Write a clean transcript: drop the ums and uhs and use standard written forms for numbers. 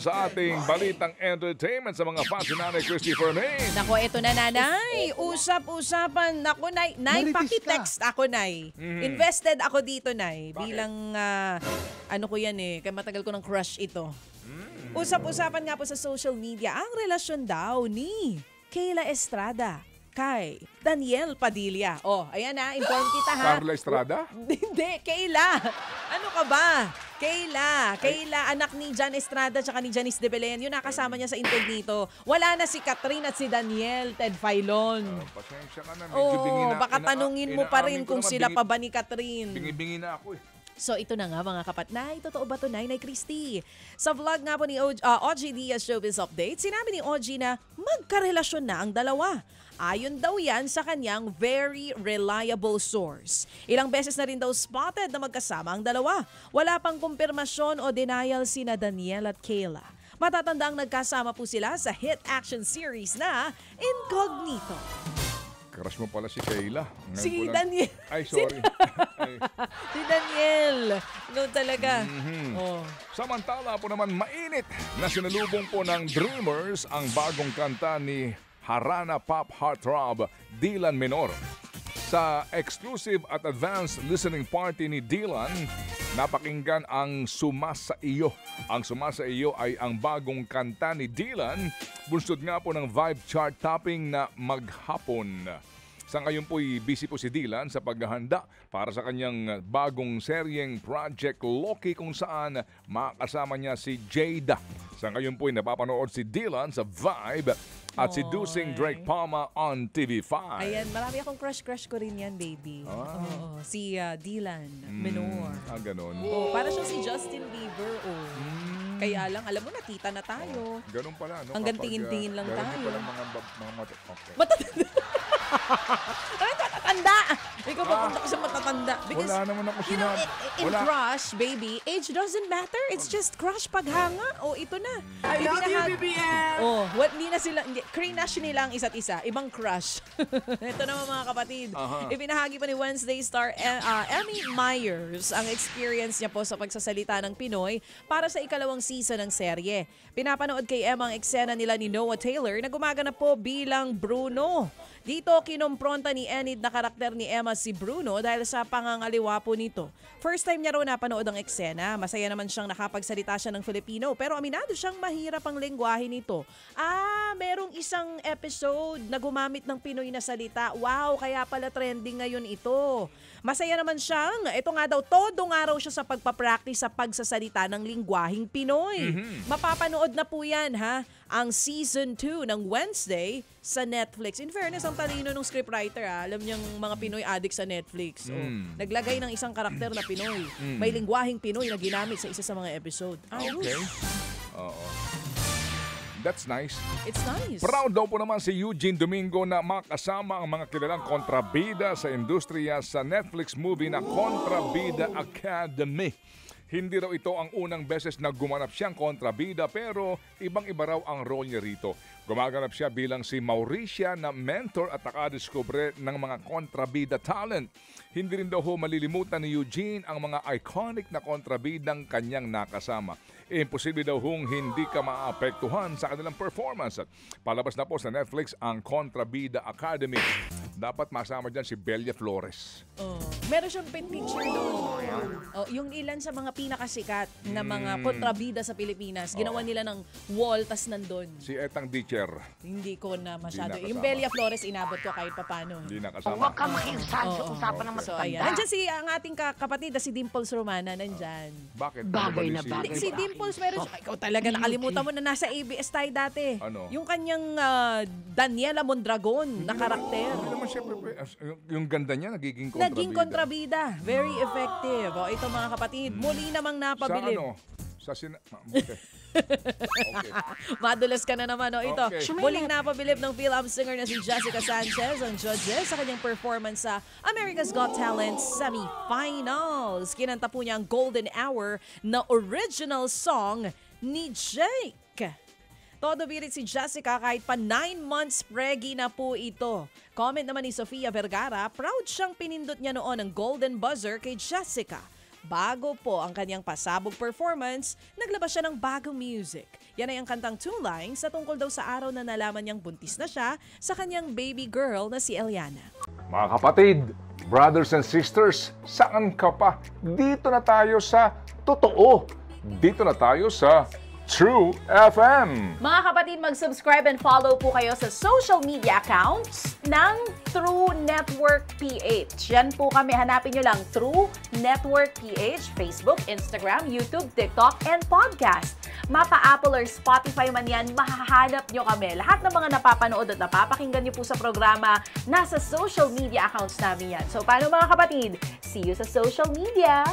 sa ating balitang entertainment sa mga fans ni Nanay Christy Fermin. Nako, ito na nanay. Usap-usapan. Nako, nay, Marites pakitext ako, nay. Invested ako dito, nay. Bilang, ano ko yan eh, kaya matagal ko ng crush ito. Usap-usapan nga po sa social media ang relasyon daw ni Kayla Estrada kay Daniel Padilla. Oh, ayan na, inform kita ha. Carla Estrada? Hindi, Kayla. Ano ka ba? Kayla, anak ni Jan Estrada at ni Janice de Belen. Yun nakasama niya sa incognito. Wala na si Catherine at si Daniel, Ted Filon. Pasensya ka na, medyo bingi na. Baka tanungin mo pa rin kung sila pa ba ni Catherine. Bingi-bingi na ako eh. So ito na nga mga kapatnay, totoo ba ito, Nay Christy? Sa vlog nga po ni OG Diaz Showbiz Update, sinabi ni OG na magkarelasyon na ang dalawa. Ayon daw yan sa kanyang very reliable source. Ilang beses na rin daw spotted na magkasama ang dalawa. Wala pang kumpirmasyon o denial sina Daniel at Kayla. Matatandang nagkasama po sila sa hit action series na Incognito. Crush mo pala si Kayla. Si Daniel. Ay, sorry. Si Daniel. No talaga. Oh. Samantala po naman mainit na sinalubong po ng Dreamers ang bagong kanta ni Harana Pop Heartthrob Dylan Menor. Sa exclusive at advanced listening party ni Dylan, napakinggan ang Sumasa Iyo. Ang Sumasa Iyo ay ang bagong kanta ni Dylan, bunsod nga po ng Vibe Chart topping na Maghapon. Sa ngayon po busy po si Dylan sa paghahanda para sa kanyang bagong seryeng Project Loki kung saan makasama niya si Jada. Sa ngayon po napapanood si Dylan sa Vibe at si Dusing Drake Palma on TV5. Ayan, marami akong crush ko rin yan, baby. Oo, si Dylan Menor. Ganun. Oh, para siyang si Justin Bieber. Oh. Kaya lang, alam mo na, tita na tayo. Ganun pala, no? Hanggang tingin-tingin lang meron tayo. Meron pala mga okay. Matatanda. Ay, matatanda. Ikaw papunta ko sa matatanda. Because, wala naman ako you know, sinabi. in crush, baby, age doesn't matter. It's just crush paghanga. Oh, ito na. I love you, BBM! Oh, hindi na sila, crush nila ang isa't isa. Ibang crush. Ito naman mga kapatid. Ibinahagi pa ni Wednesday star Emmy Myers ang experience niya po sa pagsasalita ng Pinoy para sa ikalawang season ng serye. Pinapanood kay Emma ang eksena nila ni Noah Taylor na gumaganap po bilang Bruno. Dito, kinompronta ni Enid na karakter ni Emma si Bruno dahil sa pangangaliwa po nito. First time niya raw napanood ang eksena. Masaya naman siyang nakapagsalita siya ng Filipino pero aminado siyang mahirap ang lengguwahe nito. Merong isang episode na gumamit ng Pinoy na salita. Wow, kaya pala trending ngayon ito. Masaya naman siyang, ito nga daw, todo nga raw siya sa pagpapractice sa pagsasalita ng lengguwaheng Pinoy. Mapapanood na po yan, ha? Ang season 2 ng Wednesday sa Netflix. In fairness, ang talino ng scriptwriter, alam niyang mga Pinoy addict sa Netflix. Naglagay ng isang karakter na Pinoy. May lengguwaheng Pinoy na ginamit sa isa sa mga episode. Okay. Oo. That's nice. It's nice. Proud daw po naman si Eugene Domingo na makasama ang mga kilalang kontrabida sa industriya sa Netflix movie na Kontrabida Academy. Hindi raw ito ang unang beses na gumanap siyang kontrabida pero ibang-iba raw ang role niya rito. Gumaganap siya bilang si Mauricia na mentor at nakadiskubre ng mga kontrabida talent. Hindi rin daw malilimutan ni Eugene ang mga iconic na kontrabidang kanyang nakasama. Imposible daw hindi ka maapektuhan sa kanilang performance. Palabas na po sa Netflix ang Kontrabida Academy. Dapat masama dyan si Belia Flores. Meron siyang picture doon. Yung ilan sa mga pinakasikat na mga kontrabida sa Pilipinas, ginawa nila ng wall, tas nandun. Si Etang Ditcher. Hindi ko na masyado. Hindi Yung Belia Flores, inabot ko kahit papano. Hindi nakasama. Huwag ka makiusap sa usapan ng So, matanda. ayan. Nandiyan ang ating kapatid, si Dimples Romana, nandyan. Bakit? Bagay na Ano ba bagay. Si Dimples, meron siya. Ikaw talaga, nakalimutan mo na nasa ABS tayo dati. Ano? Yung kanyang Daniela Mondragon na karakter. Hindi naman siyempre, yung ganda niya nagiging kontrabida. Naging kontrabida. Very effective. Ito mga kapatid, muli namang napabilib. Sa ano? Okay. Madulas ka na naman. Ito, Okay. muling napabilib ng Phil-Am singer na si Jessica Sanchez ang judges sa kanyang performance sa America's Got Talent semifinals. Kinanta po niya ang Golden Hour na original song ni Jake. Todo birit si Jessica kahit pa 9 months preggy na po ito. Comment naman ni Sofia Vergara, proud siyang pinindot niya noon ang golden buzzer kay Jessica. Bago po ang kanyang pasabog performance, naglabas siya ng bagong music. Yan ay ang kantang Two Lines na tungkol daw sa araw na nalaman niyang buntis na siya sa kanyang baby girl na si Eliana. Mga kapatid, brothers and sisters, saan ka pa? Dito na tayo sa totoo. Dito na tayo sa True FM. Mga kapatid, mag-subscribe and follow po kayo sa social media accounts ng True Network PH. Yan po kami. Hanapin nyo lang True Network PH, Facebook, Instagram, YouTube, TikTok, and podcast. Mapa Apple or Spotify man yan, mahahanap nyo kami. Lahat ng mga napapanood at napapakinggan nyo po sa programa, nasa social media accounts namin yan. So, paano mga kapatid? See you sa social media!